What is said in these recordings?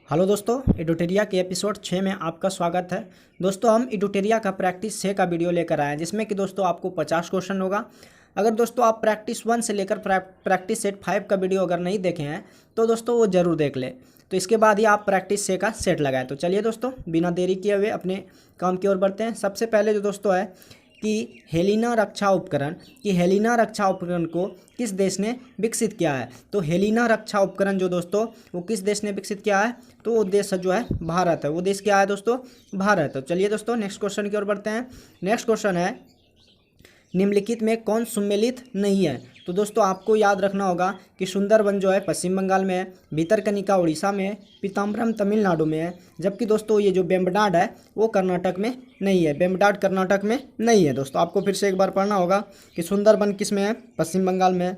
Hello दोस्तों, एडुटेरिया के episode 6 में आपका स्वागत है। दोस्तों, हम एडुटेरिया का प्रैक्टिस 6 का वीडियो लेकर आए हैं, जिसमें कि दोस्तों आपको 50 क्वेश्चन होगा। अगर दोस्तों आप प्रैक्टिस 1 से लेकर प्रैक्टिस सेट 5 का वीडियो अगर नहीं देखे हैं तो दोस्तों वो ज़रूर देख ले। तो इसके बाद ही आप प्रैक्टिस 6 का सेट लगाएं। तो चलिए दोस्तों, बिना देरी किए हुए अपने काम की ओर बढ़ते हैं। सबसे पहले जो दोस्तों है कि हेलिना रक्षा उपकरण को किस देश ने विकसित किया है। तो हेलिना रक्षा उपकरण जो दोस्तों वो किस देश ने विकसित किया है, तो वो देश जो है भारत है। वो देश क्या है दोस्तों? भारत। तो चलिए दोस्तों नेक्स्ट क्वेश्चन की ओर बढ़ते हैं। नेक्स्ट क्वेश्चन है, निम्नलिखित में कौन सम्मिलित नहीं है। तो दोस्तों आपको याद रखना होगा कि सुंदरबन जो है पश्चिम बंगाल में है, भीतरकनिका उड़ीसा में है, पीताम्बरम तमिलनाडु में है, जबकि दोस्तों ये जो वेम्बनाड है वो कर्नाटक में नहीं है। वेम्बनाड कर्नाटक में नहीं है। दोस्तों आपको फिर से एक बार पढ़ना होगा कि सुंदरबन किस में है? पश्चिम बंगाल में है।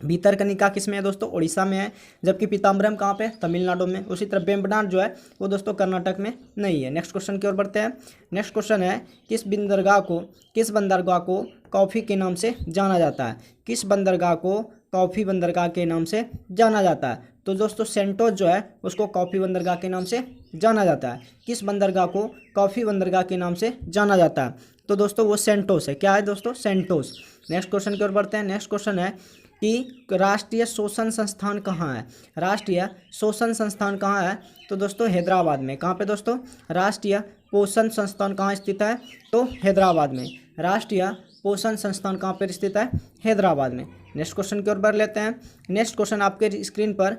भीतरकनिका किस में है दोस्तों? उड़ीसा में है। जबकि पीताम्बरम कहाँ पे? तमिलनाडु में। उसी तरह वेम्बनाड जो है वो दोस्तों कर्नाटक में नहीं है। नेक्स्ट क्वेश्चन की ओर बढ़ते हैं। नेक्स्ट क्वेश्चन है, किस बंदरगाह को कॉफ़ी के नाम से जाना जाता है? किस बंदरगाह को कॉफ़ी बंदरगाह के नाम से जाना जाता है? तो दोस्तों सेंटोस जो है उसको कॉफ़ी बंदरगाह के नाम से जाना जाता है। किस बंदरगाह को कॉफ़ी बंदरगाह के नाम से जाना जाता है? तो दोस्तों वो सेंटोस है। क्या है दोस्तों? सेंटोस। नेक्स्ट क्वेश्चन की ओर बढ़ते हैं। नेक्स्ट क्वेश्चन है कि राष्ट्रीय शोषण संस्थान कहाँ है? राष्ट्रीय शोषण संस्थान कहाँ है? तो दोस्तों हैदराबाद में। कहाँ पे दोस्तों? राष्ट्रीय पोषण संस्थान कहाँ स्थित है? तो हैदराबाद में। राष्ट्रीय पोषण संस्थान कहाँ पर स्थित है? हैदराबाद में। नेक्स्ट क्वेश्चन की ओर बढ़ लेते हैं। नेक्स्ट क्वेश्चन आपके स्क्रीन पर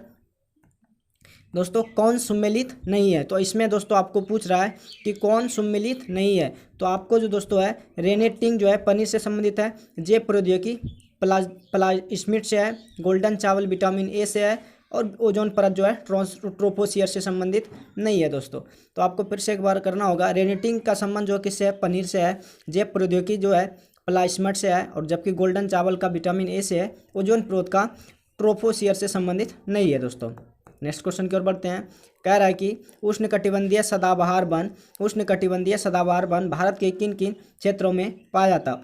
दोस्तों कौन सम्मिलित नहीं है। तो इसमें दोस्तों आपको पूछ रहा है कि कौन सम्मिलित नहीं है। तो आपको जो दोस्तों है रेनेटिंग जो है पनीर से संबंधित है, जैव प्रौद्योगिकी प्लाज्मिड से है, गोल्डन चावल विटामिन ए से है, और ओजोन परत जो है ट्रोपोस्फियर से संबंधित नहीं है दोस्तों। तो आपको फिर से एक बार करना होगा। रेनेटिंग का संबंध जो किससे है? पनीर से है। जैव प्रौद्योगिकी जो है प्लाज्मिड से है, और जबकि गोल्डन चावल का विटामिन ए से है। ओजोन परत का ट्रोपोस्फियर से संबंधित नहीं है दोस्तों। नेक्स्ट क्वेश्चन की ओर बढ़ते हैं। कह रहा है कि उष्णकटिबंधीय सदाबहार वन भारत के किन किन क्षेत्रों में पाया जाता है?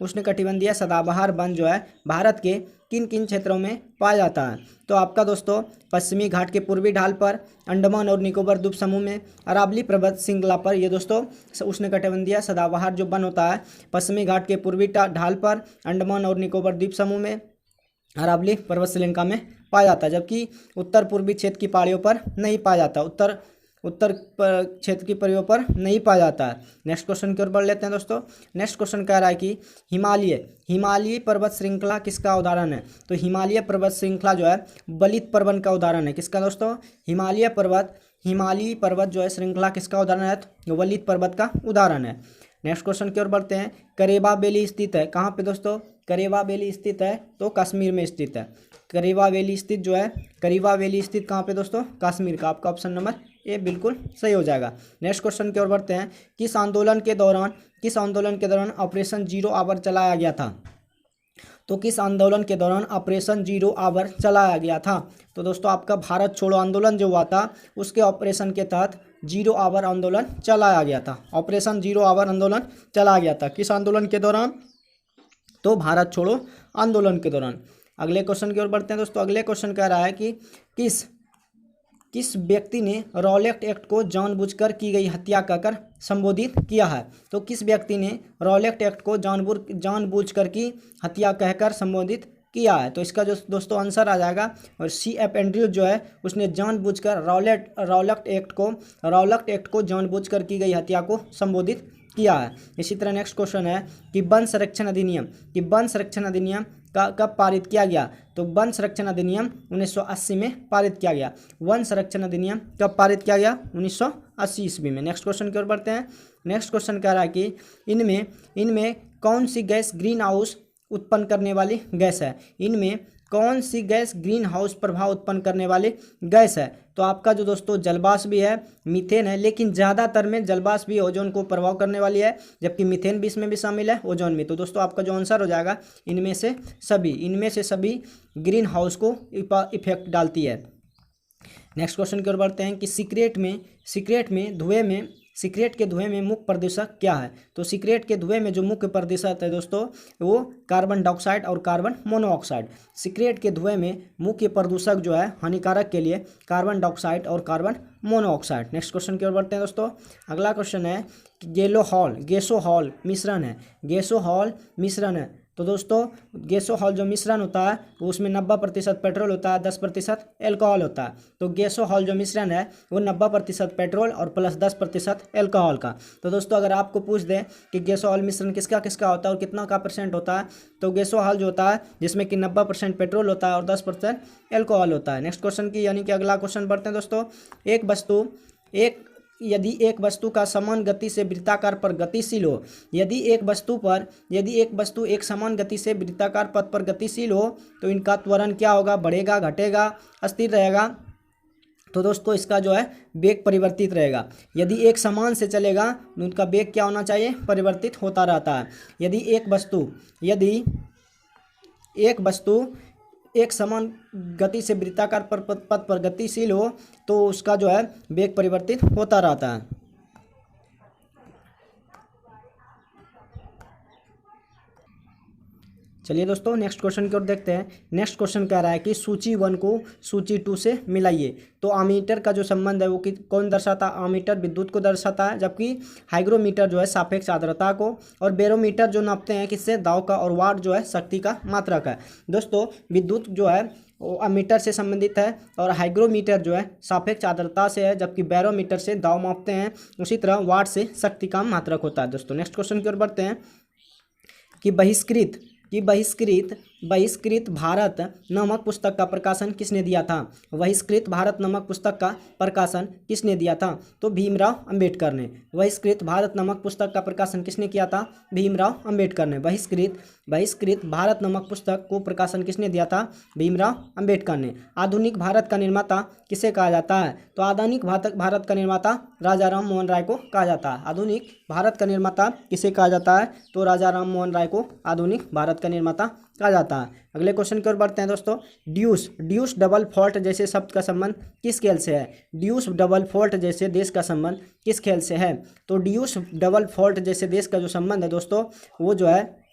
उष्णकटिबंधीय सदाबहार वन जो है भारत के किन किन क्षेत्रों में पाया जाता है? तो आपका दोस्तों पश्चिमी घाट के पूर्वी ढाल पर, अंडमान और निकोबार द्वीप समूह में, अरावली पर्वत श्रृंखला पर। ये दोस्तों उष्णकटिबंधीय सदाबहार जो वन होता है पश्चिमी घाट के पूर्वी ढाल पर, अंडमान और निकोबार द्वीप समूह में, अरावली पर्वत श्रृंखला में पाया जाता है। जबकि उत्तर पूर्वी क्षेत्र की पहाड़ियों पर नहीं पाया जाता। उत्तर क्षेत्र की पहाड़ियों पर नहीं पाया जाता है। नेक्स्ट क्वेश्चन की ओर बढ़ लेते हैं दोस्तों। नेक्स्ट क्वेश्चन कह रहा है कि हिमालयी पर्वत श्रृंखला किसका उदाहरण है? तो हिमालय पर्वत श्रृंखला जो है बलित पर्वन का उदाहरण है। किसका दोस्तों? हिमालयी पर्वत जो है श्रृंखला किसका उदाहरण है? तो वलित पर्वत का उदाहरण है। नेक्स्ट क्वेश्चन की ओर बढ़ते हैं। करेबा वैली स्थित है कहाँ पे दोस्तों? करेबा वैली स्थित है तो कश्मीर में स्थित है। करेबा वैली स्थित कहाँ पे दोस्तों? कश्मीर का। आपका ऑप्शन नंबर ए बिल्कुल सही हो जाएगा। नेक्स्ट क्वेश्चन की ओर बढ़ते हैं। किस आंदोलन के दौरान ऑपरेशन जीरो आवर चलाया गया था? तो किस आंदोलन के दौरान ऑपरेशन जीरो आवर चलाया गया था? तो दोस्तों आपका भारत छोड़ो आंदोलन जो हुआ था उसके ऑपरेशन के तहत जीरो आवर आंदोलन चलाया गया था। ऑपरेशन जीरो आवर आंदोलन चलाया गया था किस आंदोलन के दौरान? तो भारत छोड़ो आंदोलन के दौरान। अगले क्वेश्चन की ओर बढ़ते हैं दोस्तों। अगले क्वेश्चन कह रहा है कि किस व्यक्ति ने रॉलेट एक्ट को जानबूझकर की गई हत्या कहकर संबोधित किया है? तो किस व्यक्ति ने रॉलेट एक्ट को जानबूझकर की हत्या कहकर संबोधित किया है? तो इसका जो दोस्तों आंसर आ जाएगा, और C.F. एंड्रयूज जो है उसने जानबूझकर रॉलेट एक्ट को जानबूझकर की गई हत्या को संबोधित किया है। इसी तरह नेक्स्ट क्वेश्चन है कि वन संरक्षण अधिनियम का कब पारित किया गया? तो वन संरक्षण अधिनियम 1980 में पारित किया गया। वन संरक्षण अधिनियम कब पारित किया गया? 1980 ईस्वी में। नेक्स्ट क्वेश्चन की ओर बढ़ते हैं। नेक्स्ट क्वेश्चन कह रहा है कि इनमें कौन सी गैस ग्रीन हाउस उत्पन्न करने वाली गैस है? इनमें कौन सी गैस ग्रीन हाउस प्रभाव उत्पन्न करने वाली गैस है? तो आपका जो दोस्तों जलवाष्प भी है, मीथेन है, लेकिन ज़्यादातर में जलवाष्प भी ओजोन को प्रभाव करने वाली है, जबकि मीथेन भी इसमें भी शामिल है, ओजोन में। तो दोस्तों आपका जो आंसर हो जाएगा इनमें से सभी ग्रीन हाउस को इफेक्ट डालती है। नेक्स्ट क्वेश्चन की ओर बढ़ते हैं कि सिगरेट में धुएं में सिगरेट के धुएं में मुख्य प्रदूषक क्या है? तो सिगरेट के धुएं में जो मुख्य प्रदूषक है दोस्तों वो कार्बन डाइऑक्साइड और कार्बन मोनोऑक्साइड। सिगरेट के धुएं में मुख्य प्रदूषक जो है हानिकारक के लिए कार्बन डाइऑक्साइड और कार्बन मोनोऑक्साइड। नेक्स्ट क्वेश्चन की ओर बढ़ते हैं दोस्तों। अगला क्वेश्चन है गैसोहॉल मिश्रण है। गैसोहॉल मिश्रण है तो दोस्तों गैसोहॉल जो मिश्रण होता है वो उसमें 90% पेट्रोल होता है, 10% एल्कोहल होता है। तो गैसोहॉल जो मिश्रण है वो 90% पेट्रोल और प्लस 10% एल्कोहल का। तो दोस्तों अगर आपको पूछ दें कि गैसोहॉल मिश्रण किसका किसका होता है और कितना का परसेंट होता है, तो गैसोहॉल जो होता है जिसमें कि 90% पेट्रोल होता है और 10% एल्कोहल होता है। नेक्स्ट क्वेश्चन की यानी कि अगला क्वेश्चन बढ़ते हैं दोस्तों। यदि एक वस्तु का समान गति से वृत्ताकार पर गतिशील हो, यदि एक वस्तु एक समान गति से वृत्ताकार पथ पर गतिशील हो तो इनका त्वरण क्या होगा? बढ़ेगा, घटेगा, स्थिर रहेगा? तो दोस्तों इसका जो है वेग परिवर्तित रहेगा। यदि एक समान से चलेगा तो उनका वेग क्या होना चाहिए? परिवर्तित होता रहता है। यदि एक वस्तु एक समान गति से वृत्ताकार पथ पर गतिशील हो तो उसका जो है वेग परिवर्तित होता रहता है। चलिए दोस्तों नेक्स्ट क्वेश्चन की ओर देखते हैं। नेक्स्ट क्वेश्चन कह रहा है कि सूची 1 को सूची 2 से मिलाइए। तो अमीटर का जो संबंध है वो कौन दर्शाता है? अमीटर विद्युत को दर्शाता है, जबकि हाइग्रोमीटर जो है सापेक्ष आर्द्रता को, और बैरोमीटर जो नापते हैं किससे? दाब का, और वाट जो है शक्ति का मात्रक है। दोस्तों विद्युत जो है वो अमीटर से संबंधित है और हाइग्रोमीटर जो है सापेक्ष आर्द्रता से है, जबकि बैरोमीटर से दाब मापते हैं। उसी तरह वाट से शक्ति का मात्रक होता है। दोस्तों नेक्स्ट क्वेश्चन की ओर बढ़ते हैं कि बहिष्कृत भारत नामक पुस्तक का प्रकाशन किसने दिया था? बहिष्कृत भारत नामक पुस्तक का प्रकाशन किसने दिया था? तो भीमराव अंबेडकर ने। बहिष्कृत भारत नामक पुस्तक का प्रकाशन किसने किया था? भीमराव अंबेडकर ने। बहिष्कृत भारत नामक पुस्तक को प्रकाशन किसने दिया था? भीमराव अंबेडकर ने। आधुनिक भारत का निर्माता किसे कहा जाता है? तो आधुनिक भारत का निर्माता राजा राम मोहन राय को कहा जाता है। आधुनिक भारत का निर्माता किसे कहा जाता है? तो राजा राम मोहन राय को आधुनिक भारत का निर्माता कहा जाता है। अगले क्वेश्चन की ओर बढ़ते हैं दोस्तों। ड्यूस डबल फॉल्ट जैसे शब्द का संबंध किस खेल से है? ड्यूस डबल फॉल्ट जैसे देश का संबंध किस खेल से है? तो ड्यूस डबल फॉल्ट जैसे देश का जो संबंध है दोस्तों वो जो है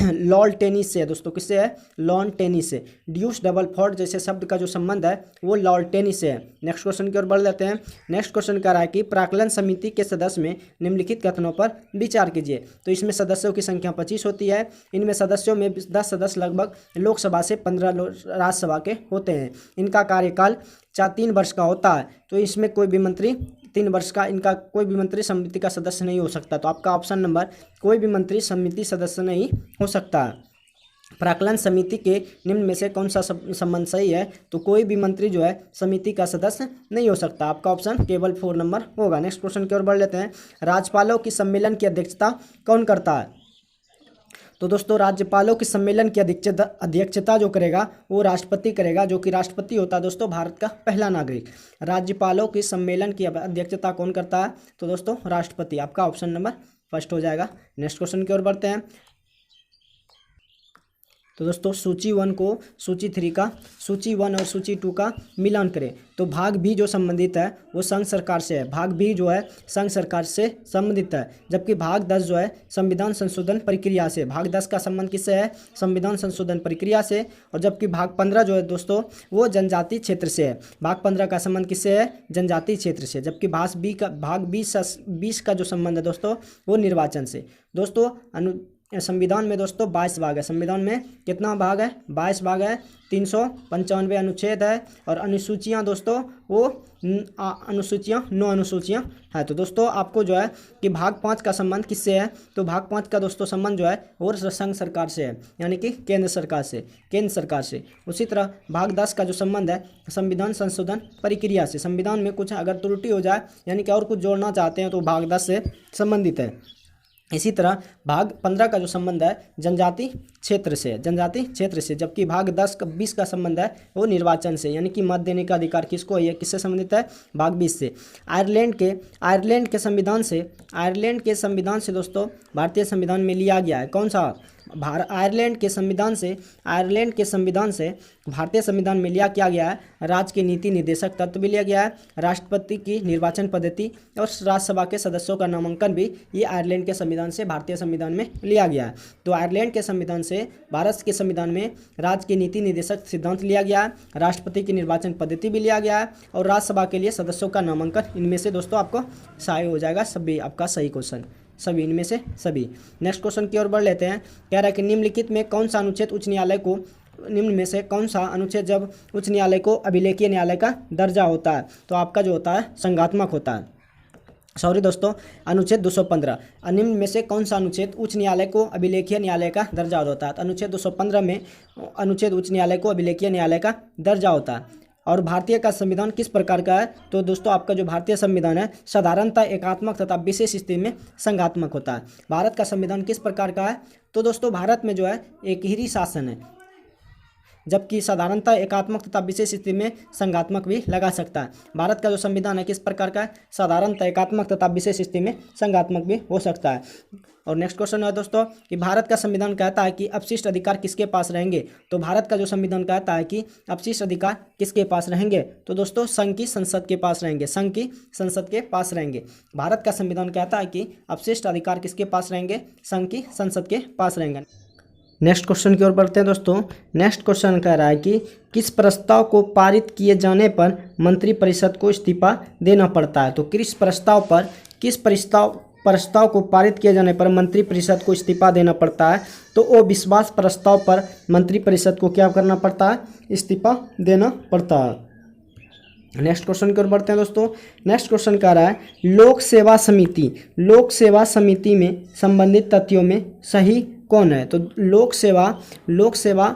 लॉन टेनिस से है। दोस्तों किससे है? लॉन टेनिस से। ड्यूस डबल फॉल्ट जैसे शब्द का जो संबंध है वो लॉन टेनिस से है। नेक्स्ट क्वेश्चन की ओर बढ़ जाते हैं। नेक्स्ट क्वेश्चन कह रहा है कि प्राक्कलन समिति के सदस्य में निम्नलिखित कथनों पर विचार कीजिए। तो इसमें सदस्यों की संख्या 25 होती है। इनमें सदस्यों में 10 सदस्य लगभग लोकसभा से 15 राज्यसभा के होते हैं। इनका कार्यकाल 3 वर्ष का होता है। तो इसमें कोई भी मंत्री 3 वर्ष का, इनका कोई भी मंत्री समिति का सदस्य नहीं हो सकता। तो आपका ऑप्शन नंबर कोई भी मंत्री समिति सदस्य नहीं हो सकता। प्राक्कलन समिति के निम्न में से कौन सा संबंध सही है? तो कोई भी मंत्री जो है समिति का सदस्य नहीं हो सकता। आपका ऑप्शन केवल 4 नंबर होगा। नेक्स्ट क्वेश्चन की ओर बढ़ लेते हैं। राज्यपालों की सम्मेलन की अध्यक्षता कौन करता है? तो दोस्तों राज्यपालों के सम्मेलन की अध्यक्षता जो करेगा वो राष्ट्रपति करेगा, जो कि राष्ट्रपति होता है दोस्तों भारत का पहला नागरिक। राज्यपालों के सम्मेलन की अध्यक्षता कौन करता है? तो दोस्तों राष्ट्रपति। आपका ऑप्शन नंबर फर्स्ट हो जाएगा। नेक्स्ट क्वेश्चन की ओर बढ़ते हैं। तो दोस्तों सूची 1 को सूची 3 और सूची 2 का मिलान करें। तो भाग बी जो संबंधित है वो संघ सरकार से है। भाग बी जो है संघ सरकार से संबंधित है, जबकि भाग 10 जो है संविधान संशोधन प्रक्रिया से। भाग 10 का संबंध किससे है? संविधान संशोधन प्रक्रिया से। और जबकि भाग 15 जो है दोस्तों वो जनजातीय क्षेत्र से है। भाग 15 का संबंध किससे है? जनजातीय क्षेत्र से। जबकि भाग 20 का जो संबंध है दोस्तों वो निर्वाचन से। दोस्तों संविधान में दोस्तों 22 भाग है। संविधान में कितना भाग है? 22 भाग है। 395 अनुच्छेद है और अनुसूचियां दोस्तों वो 9 अनुसूचियां है। तो दोस्तों आपको जो है कि भाग 5 का संबंध किससे है? तो भाग 5 का दोस्तों संबंध जो है और संघ सरकार से है, यानी कि केंद्र सरकार से। उसी तरह भाग 10 का जो संबंध है संविधान संशोधन प्रक्रिया से। संविधान में कुछ अगर त्रुटि हो जाए यानी कि और कुछ जोड़ना चाहते हैं तो भाग 10 से संबंधित है। इसी तरह भाग 15 का जो संबंध है जनजातीय क्षेत्र से, जबकि भाग 20 का संबंध है वो निर्वाचन से, यानी कि मत देने का अधिकार किसको है? किससे संबंधित है? भाग 20 से। आयरलैंड के संविधान से दोस्तों भारतीय संविधान में लिया गया है। कौन सा? आयरलैंड के संविधान से भारतीय संविधान में लिया क्या गया है, राज्य के नीति निर्देशक तत्व भी लिया गया है, राष्ट्रपति की निर्वाचन पद्धति और राज्यसभा के सदस्यों का नामांकन भी ये आयरलैंड के संविधान से भारतीय संविधान में लिया गया है। तो आयरलैंड के संविधान से भारत के संविधान में राज्य के नीति निर्देशक सिद्धांत लिया गया है, राष्ट्रपति की निर्वाचन पद्धति भी लिया गया है और राज्यसभा के लिए सदस्यों का नामांकन। इनमें से दोस्तों आपको सही हो जाएगा, सभी आपका सही क्वेश्चन, सभी इनमें से सभी। नेक्स्ट क्वेश्चन की ओर बढ़ लेते हैं। कह रहा है कि निम्नलिखित में कौन सा अनुच्छेद उच्च न्यायालय को, निम्न में से कौन सा अनुच्छेद जब उच्च न्यायालय को अभिलेखीय न्यायालय का दर्जा होता है तो आपका जो होता है संज्ञात्मक होता है। सॉरी दोस्तों, अनुच्छेद 215। निम्न में से कौन सा अनुच्छेद उच्च न्यायालय को अभिलेखीय न्यायालय का दर्जा होता है? तो अनुच्छेद 215 में अनुच्छेद उच्च न्यायालय को अभिलेखीय न्यायालय का दर्जा होता है। और भारतीय का संविधान किस प्रकार का है? तो दोस्तों आपका जो भारतीय संविधान है साधारणतः एकात्मक तथा विशेष स्थिति में संघात्मक होता है। भारत का संविधान किस प्रकार का है? तो दोस्तों भारत में जो है एक ही शासन है, जबकि साधारणतः एकात्मक तथा विशेष स्थिति में संघात्मक भी लगा सकता है। भारत का जो संविधान है किस प्रकार का है? साधारणतः एकात्मक तथा विशेष स्थिति में संघात्मक भी हो सकता है। और नेक्स्ट क्वेश्चन है दोस्तों कि भारत का संविधान कहता है कि अपशिष्ट अधिकार किसके पास रहेंगे? तो भारत का जो संविधान कहता है कि अपशिष्ट अधिकार किसके पास रहेंगे? तो दोस्तों संघ की संसद के पास रहेंगे, संघ की संसद के पास रहेंगे। भारत का संविधान कहता है कि अपशिष्ट अधिकार किसके पास रहेंगे? संघ की संसद के पास रहेंगे। नेक्स्ट क्वेश्चन की ओर बढ़ते हैं दोस्तों। नेक्स्ट क्वेश्चन कह रहा है कि किस प्रस्ताव को पारित किए जाने पर मंत्रिपरिषद को इस्तीफा देना पड़ता है? तो किस प्रस्ताव को पारित किए जाने पर मंत्रिपरिषद को इस्तीफा देना पड़ता है? तो अविश्वास प्रस्ताव पर मंत्रिपरिषद को क्या करना पड़ता है? इस्तीफा देना पड़ता है। नेक्स्ट क्वेश्चन की ओर बढ़ते हैं दोस्तों। नेक्स्ट क्वेश्चन कह रहा है लोक सेवा समिति में संबंधित तथ्यों में सही कौन है? तो लोक सेवा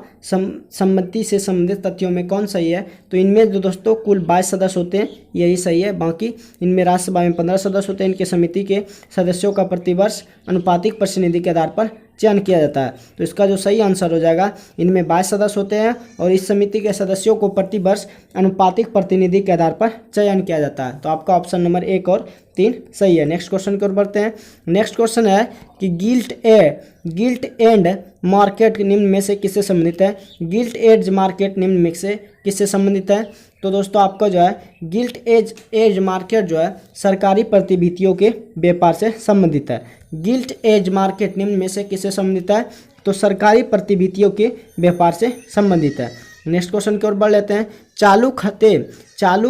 सम्मति से संबंधित तथ्यों में कौन सही है? तो इनमें जो दोस्तों कुल 22 सदस्य होते हैं यही सही है। बाकी इनमें राज्यसभा में 15 सदस्य होते हैं। इनके समिति के सदस्यों का प्रतिवर्ष अनुपातिक प्रतिनिधि के आधार पर चयन किया जाता है। तो इसका जो सही आंसर हो जाएगा, इनमें 22 सदस्य होते हैं और इस समिति के सदस्यों को प्रतिवर्ष अनुपातिक प्रतिनिधि के आधार पर चयन किया जाता है। तो आपका ऑप्शन नंबर 1 और 3 सही है। नेक्स्ट क्वेश्चन की ओर बढ़ते हैं। नेक्स्ट क्वेश्चन है कि गिल्ट एंड मार्केट निम्न में से किससे संबंधित है? गिल्ट एज मार्केट निम्न में से किससे संबंधित है? तो दोस्तों आपका जो है गिल्ट एज मार्केट जो है सरकारी प्रतिभूतियों के व्यापार से संबंधित है। गिल्ट एज मार्केट निम्न में से किससे संबंधित है? तो सरकारी प्रतिभूतियों के व्यापार से संबंधित है। नेक्स्ट क्वेश्चन की ओर बढ़ लेते हैं। चालू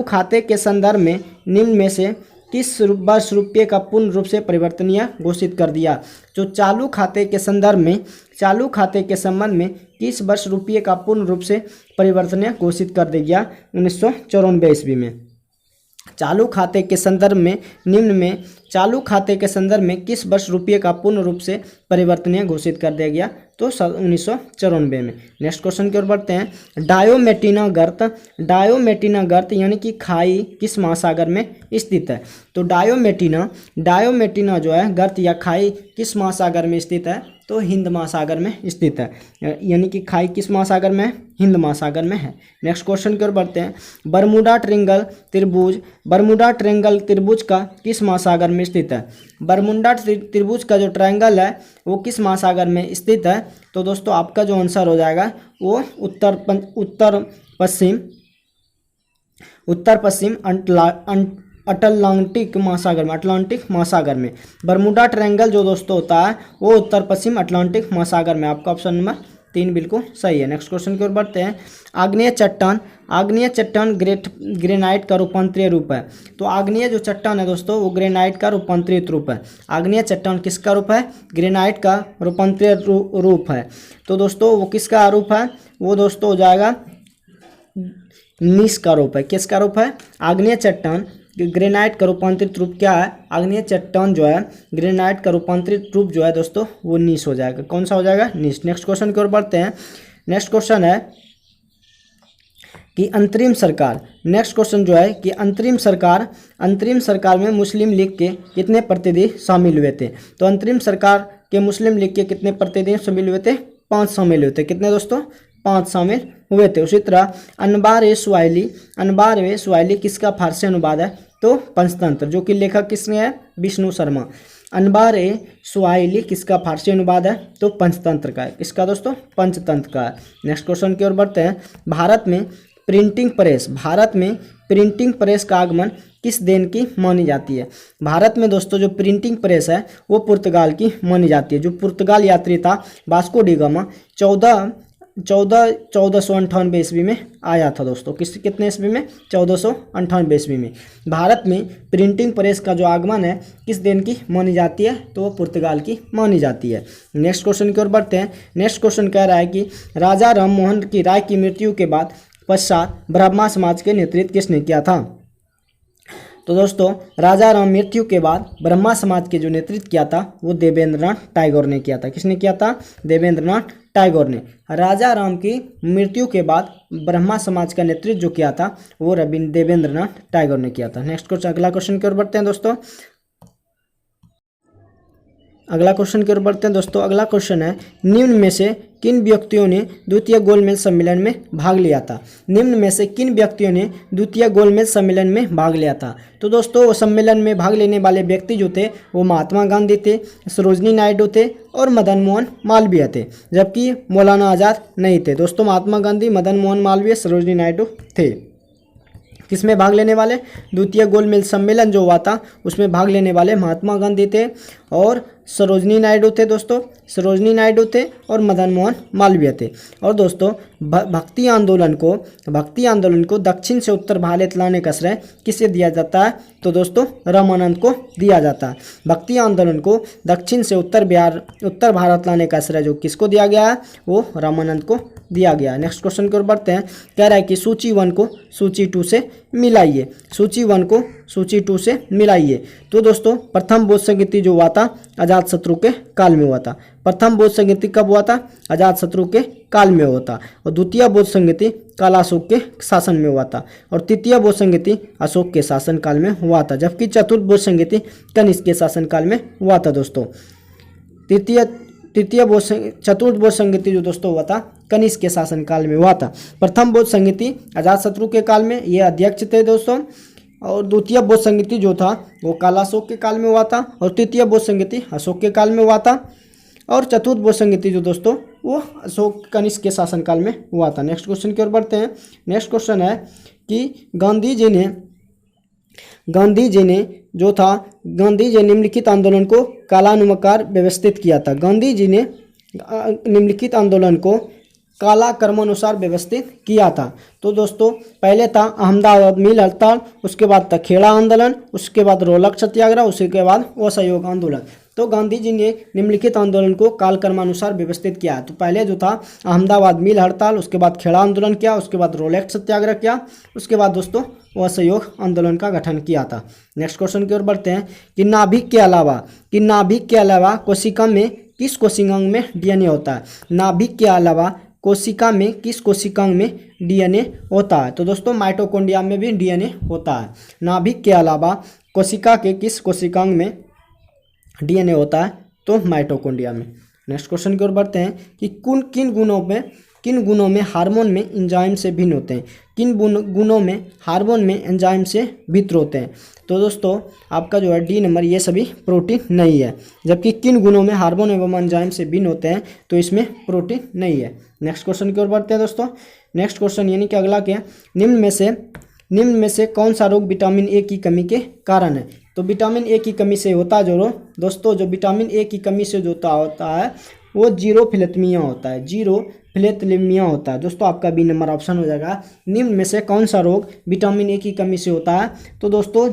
खाते के संदर्भ में निम्न में से किस वर्ष रुपये का पूर्ण रूप से परिवर्तनीय घोषित कर दिया? जो चालू खाते के संबंध में किस वर्ष रुपये का पूर्ण रूप से परिवर्तनीय घोषित कर दिया? 1994 ईस्वी में। चालू खाते के संदर्भ में निम्न में चालू खाते के संदर्भ में किस वर्ष रुपये का पूर्ण रूप से परिवर्तनीय घोषित कर दिया गया? तो 1994 में। नेक्स्ट क्वेश्चन की ओर बढ़ते हैं। डायोमेटिना गर्त यानी कि खाई किस महासागर में स्थित है? तो डायोमेटिना जो है गर्त या खाई किस महासागर में स्थित है? तो हिंद महासागर में स्थित है। यानी कि खाई किस महासागर में है? हिंद महासागर में है। नेक्स्ट क्वेश्चन की ओर बढ़ते हैं। बरमूडा ट्रायंगल त्रिभुज का किस महासागर में स्थित है? बरमूडा त्रिभुज का जो ट्रायंगल है वो किस महासागर में स्थित है? तो दोस्तों आपका जो आंसर हो जाएगा वो उत्तर पश्चिम अटलांटिक महासागर में बरमूडा ट्रायंगल जो दोस्तों होता है वो उत्तर पश्चिम अटलांटिक महासागर में। आपका ऑप्शन नंबर 3 बिल्कुल सही है। नेक्स्ट क्वेश्चन की ओर बढ़ते हैं। आग्नेय चट्टान ग्रेनाइट का रूपांतरीय रूप है। तो आग्नेय जो चट्टान है दोस्तों वो ग्रेनाइट का रूपांतरित रूप है। आग्नेय चट्टान किसका रूप है? ग्रेनाइट का रूपांतरीय रूप है। तो दोस्तों वो किसका रूप है? वो दोस्तों हो जाएगा नीस का रूप है। किसका रूप है? आग्नेय चट्टान ग्रेनाइट का रूपांतरित रूप क्या है? आग्नेय चट्टान जो है ग्रेनाइट का रूपांतरित रूप जो है दोस्तों वो नीस हो जाएगा। कौन सा हो जाएगा? नीस। नेक्स्ट क्वेश्चन की ओर बढ़ते हैं। नेक्स्ट क्वेश्चन है कि अंतरिम सरकार में मुस्लिम लीग के कितने प्रतिनिधि शामिल हुए थे? तो अंतरिम सरकार के मुस्लिम लीग के कितने प्रतिनिधि शामिल हुए थे? 5 शामिल हुए थे। कितने दोस्तों? 5 शामिल हुए थे। उसी तरह अनबार ए स्वाइली किसका फारसी अनुवाद है? तो पंचतंत्र, जो कि लेखक किसने है? विष्णु शर्मा। अनबार ए स्वाइली किसका फारसी अनुवाद है? तो पंचतंत्र का है। किसका दोस्तों? पंचतंत्र का है। नेक्स्ट क्वेश्चन की ओर बढ़ते हैं। भारत में प्रिंटिंग प्रेस का आगमन किस देश की मानी जाती है? भारत में दोस्तों जो प्रिंटिंग प्रेस है वो पुर्तगाल की मानी जाती है। जो पुर्तगाल यात्री था वास्को डी गामा 1498 ईस्वी में आया था दोस्तों। कितने ईस्वी में? 1498 ईस्वी में। भारत में प्रिंटिंग प्रेस का जो आगमन है किस देश की मानी जाती है? तो वो पुर्तगाल की मानी जाती है। नेक्स्ट क्वेश्चन की ओर बढ़ते हैं। नेक्स्ट क्वेश्चन कह रहा है कि राजा राम मोहन राय की मृत्यु के बाद पश्चात ब्राह्मण समाज के नेतृत्व किसने किया था? तो दोस्तों राजा राम मृत्यु के बाद ब्रह्मा समाज के जो नेतृत्व किया था वो देवेंद्रनाथ टैगोर ने किया था। किसने किया था? देवेंद्रनाथ टैगोर ने। राजा राम की मृत्यु के बाद ब्रह्मा समाज का नेतृत्व जो किया था वो देवेंद्रनाथ टैगोर ने किया था। नेक्स्ट क्वेश्चन, अगला क्वेश्चन की ओर बढ़ते हैं दोस्तों। अगला क्वेश्चन की ओर बढ़ते हैं दोस्तों। अगला क्वेश्चन है, निम्न में से किन व्यक्तियों ने द्वितीय गोलमेज सम्मेलन में भाग लिया था? निम्न में से किन व्यक्तियों ने द्वितीय गोलमेज सम्मेलन में भाग लिया था? तो दोस्तों वो सम्मेलन में भाग लेने वाले व्यक्ति जो थे वो महात्मा गांधी थे, सरोजनी नायडू थे और मदन मोहन मालवीय थे, जबकि मौलाना आज़ाद नहीं थे। दोस्तों महात्मा गांधी, मदन मोहन मालवीय, सरोजनी नायडू थे। किसमें भाग लेने वाले? द्वितीय गोलमेज सम्मेलन जो हुआ था उसमें भाग लेने वाले महात्मा गांधी थे और सरोजनी नायडू थे दोस्तों। सरोजनी नायडू थे और मदन मोहन मालवीय थे। और दोस्तों भक्ति आंदोलन को दक्षिण से उत्तर भारत लाने का श्रेय किसे दिया जाता है? तो दोस्तों रामानंद को दिया जाता है। भक्ति आंदोलन को दक्षिण से उत्तर भारत लाने का श्रेय जो किसको दिया गया है? वो रामानंद को दिया गया है। नेक्स्ट क्वेश्चन की ओर बढ़ते हैं। कह रहा है कि सूची 1 को सूची 2 से मिलाइए। सूची 1 को सूची 2 से मिलाइए। तो दोस्तों प्रथम बौद्ध संगीति जो हुआ था अजातशत्रु के काल में हुआ था। प्रथम बौद्ध संगीति कब हुआ था? अजातशत्रु के काल में हुआ था। और द्वितीय बौद्ध संगीति कालाशोक के शासन में हुआ था। और तृतीय बौद्ध संगीति अशोक के शासन काल में हुआ था, जबकि चतुर्थ बौद्ध संगीति कनिष्क के शासन काल में हुआ था दोस्तों। चतुर्थ बौद्ध संगीति जो दोस्तों हुआ था कनिष्क के शासन काल में हुआ था। प्रथम बौद्ध संगीति अजातशत्रु के काल में ये अध्यक्ष थे दोस्तों। और द्वितीय बौद्ध संगीति जो था वो कालाशोक के काल में हुआ था। और तृतीय बौद्ध संगीति अशोक के काल में हुआ था। और चतुर्थ बौद्ध संगीति जो दोस्तों वो अशोक कनिष्क के शासन काल में हुआ था। नेक्स्ट क्वेश्चन की ओर बढ़ते हैं। नेक्स्ट क्वेश्चन है कि गांधी जी ने निम्नलिखित आंदोलन को कालानुसार व्यवस्थित किया था। गांधी जी ने निम्नलिखित आंदोलन को काला क्रमानुसार व्यवस्थित किया था। तो दोस्तों पहले था अहमदाबाद मिल हड़ताल, उसके बाद था खेड़ा आंदोलन, उसके बाद रोलक सत्याग्रह, उसके बाद असहयोग आंदोलन। तो गांधी जी ने निम्नलिखित आंदोलन को काल क्रमानुसार व्यवस्थित किया। तो पहले जो था अहमदाबाद मिल हड़ताल, उसके बाद खेड़ा आंदोलन किया, उसके बाद रोलक सत्याग्रह किया, उसके बाद दोस्तों असहयोग आंदोलन का गठन किया था। नेक्स्ट क्वेश्चन की ओर बढ़ते हैं कि नाभिक के अलावा कोशिका में किस कोशिकांग में डीएनए होता है? नाभिक के अलावा कोशिका में किस कोशिकांग में डीएनए होता है? तो दोस्तों माइटोकॉन्ड्रिया में भी डीएनए होता है। नाभिक के अलावा कोशिका के किस कोशिकांग में डीएनए होता है? तो माइटोकॉन्ड्रिया में। नेक्स्ट क्वेश्चन की ओर बढ़ते हैं कि किन गुणों में हार्मोन में एंजाइम से भिन्न होते हैं? किन गुणों में हार्मोन में एंजाइम से भिन्न होते हैं? तो दोस्तों आपका जो है डी नंबर, ये सभी प्रोटीन नहीं है। जबकि किन गुणों में हार्मोन एवं एंजाइम से भिन्न होते हैं? तो इसमें प्रोटीन नहीं है। नेक्स्ट क्वेश्चन की ओर बढ़ते हैं दोस्तों। नेक्स्ट क्वेश्चन यानी कि अगला क्या, निम्न में से कौन सा रोग विटामिन ए की कमी के कारण है? तो विटामिन ए की कमी से होता जो दोस्तों जो विटामिन ए की कमी से जो होता है वो जीरोफिलेटमिया होता है। जीरोफिलेटमिया होता है दोस्तों। आपका बी नंबर ऑप्शन हो जाएगा। निम्न में से कौन सा रोग विटामिन ए की कमी से होता है? तो दोस्तों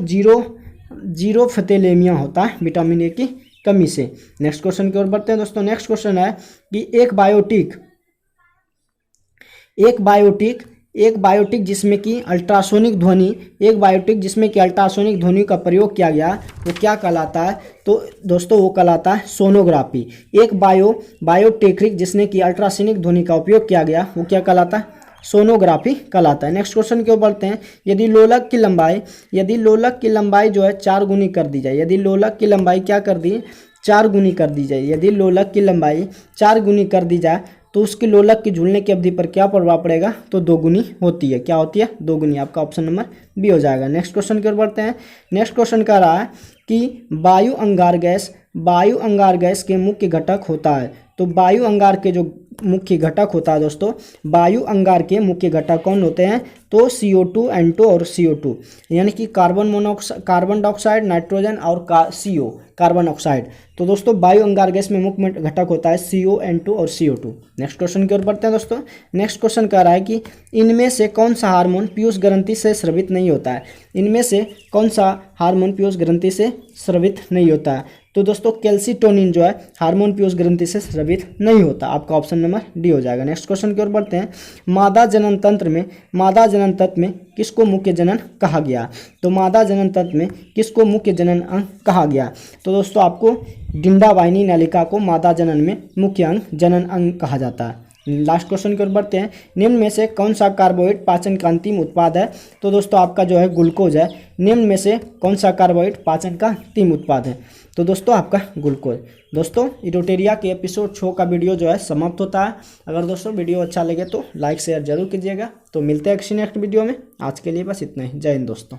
जीरोफिलेटमिया होता है विटामिन ए की कमी से। नेक्स्ट क्वेश्चन की ओर बढ़ते हैं दोस्तों। नेक्स्ट क्वेश्चन है कि एक बायोटिक जिसमें कि अल्ट्रासोनिक ध्वनि का प्रयोग किया गया वो क्या कहलाता है? तो दोस्तों वो कहलाता है सोनोग्राफी। एक बायोटेक्निक जिसने कि अल्ट्रासोनिक ध्वनि का उपयोग किया गया वो क्या कहलाता है? सोनोग्राफी कहलाता है। नेक्स्ट क्वेश्चन की ओर बढ़ते हैं। यदि लोलक की लंबाई जो है 4 गुनी कर दी जाए, यदि लोलक की लंबाई क्या कर दी? 4 गुनी कर दी जाए। यदि लोलक की लंबाई 4 गुनी कर दी जाए तो उसकी लोलक की झूलने की अवधि पर क्या प्रभाव पड़ेगा, तो दोगुनी होती है। क्या होती है, दोगुनी। आपका ऑप्शन नंबर बी हो जाएगा। नेक्स्ट क्वेश्चन की ओर बढ़ते हैं। नेक्स्ट क्वेश्चन कह रहा है कि वायु अंगार गैस के मुख्य घटक होता है। तो वायु अंगार के जो मुख्य घटक होता है दोस्तों, वायु अंगार के मुख्य घटक कौन होते हैं, तो CO2, N2 और CO2, यानी कि कार्बन डाइऑक्साइड, नाइट्रोजन और CO, कार्बन ऑक्साइड। तो दोस्तों वायु अंगार गैस में मुख्य घटक होता है CO, N2 और CO2। नेक्स्ट क्वेश्चन की ओर बढ़ते हैं दोस्तों। नेक्स्ट क्वेश्चन कह रहा है कि इनमें से कौन सा हार्मोन पीयूष ग्रंथि से स्रावित नहीं होता है। इनमें से कौन सा हार्मोन पीयूष ग्रंथि से स्रावित नहीं होता है, तो दोस्तों कैल्सिटोनिन जो है हार्मोन पीयूष ग्रंथि से स्रावित नहीं होता। आपका ऑप्शन नंबर डी हो जाएगा। नेक्स्ट क्वेश्चन की ओर बढ़ते हैं। मादा जनन तंत्र में किसको मुख्य जनन कहा गया, तो मादा जनन तंत्र में किसको मुख्य जनन अंग कहा गया, तो दोस्तों आपको डिंडावाहिनी नलिका को मादा जनन में मुख्य जनन अंग कहा जाता है। लास्ट क्वेश्चन की ओर बढ़ते हैं। निम्न में से कौन सा कार्बोहाइड्रेट पाचन का अंतिम उत्पाद है, तो दोस्तों आपका जो है ग्लूकोज है। निम्न में से कौन सा कार्बोहाइड्रेट पाचन का अंतिम उत्पाद है, तो दोस्तों आपका ग्लूकोज। दोस्तों यूरोटेरिया के एपिसोड 6 का वीडियो जो है समाप्त होता है। अगर दोस्तों वीडियो अच्छा लगे तो लाइक शेयर जरूर कीजिएगा। तो मिलते हैं किसी नेक्स्ट वीडियो में। आज के लिए बस इतना ही। जय हिंद दोस्तों।